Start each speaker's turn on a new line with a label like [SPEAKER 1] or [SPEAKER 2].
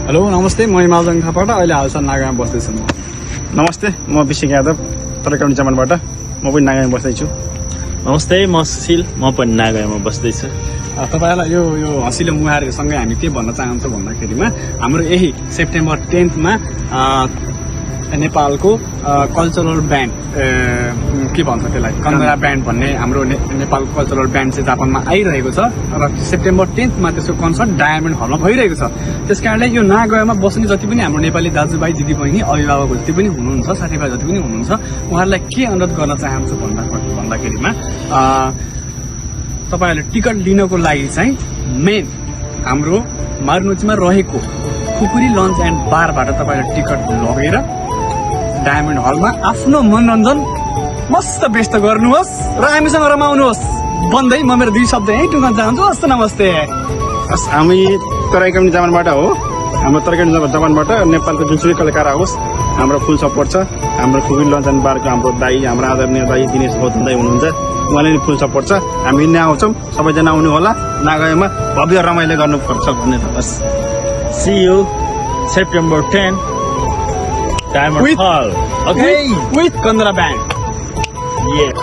[SPEAKER 1] Hello नमस्ते, म हिमालजङ थापाबाट अहिले हालसाल नागामा बस्दैछु।
[SPEAKER 2] नमस्ते, म विषय यादव तरकाउनी जमानबाट म पनि नागामा बस्दैछु।
[SPEAKER 3] नमस्ते, म सुशील, म पनि नागामा बस्दैछु।
[SPEAKER 1] तपाईँलाई यो हँसिलो मुहारसँगै हामी के भन्न चाहन्छौँ भन्दाखेरिमा हाम्रो यही सेप्टेम्बर 10मा नेपालको कल्चरल ब्यान्ड के भन्छ त्यसलाई कन्दरा ब्यान्ड भन्ने हाम्रो नेपालको कल्चरल ब्यान्ड चाहिँ जापानमा आइरहेको छ र सेप्टेम्बर 10मा त्यसको कन्सर्ट डायमन्ड हलमा भइरहेको छ। त्यस कारणले यो नागामा बस्ने जति पनि हाम्रो नेपाली दाजुभाइ दिदीबहिनी अभिभावक जति पनि हुनुहुन्छ, साथीभाइ जति पनि हुनुहुन्छ, उहाँहरूलाई के अनुरोध गर्न चाहन्छु भन्दाखेरिमा तपाईँहरूले टिकट लिनको लागि चाहिँ मेन हाम्रो मारुनोचीमा रहेको खुकुरी लन्च एन्ड बारबाट तपाईँहरूले टिकट लगेर डायमन्ड हलमा आफ्नो मनोरञ्जन मस्त व्यस्त गर्नुहोस् र हामीसँग रमाउनुहोस् भन्दै म मेरो 2 शब्द यहीँ टुङ्गाउन चाहन्छु। हस्त नमस्ते।
[SPEAKER 2] हामी तरकाउनी जमानबाट हो। हाम्रो तरकाउनी जमानबाट नेपालको जुनसुकै कलाकार आओस्, हाम्रो फुल सपोर्ट छ। हाम्रो खुकुरी लन्च एन्ड बारको हाम्रो दाई, हाम्रो आदरणीय दाई दिनेश गौतम दाई हुनुहुन्छ, उहाँले नि फुल सपोर्ट छ। हामी नै आउँछौँ, सबैजना आउनु होला। नागामा भव्य रमाइलो गर्नुपर्छ भन्ने त बस।
[SPEAKER 3] See you September 10 Diamond Hall. Okay?
[SPEAKER 1] With Kandara Band.
[SPEAKER 3] Yeah.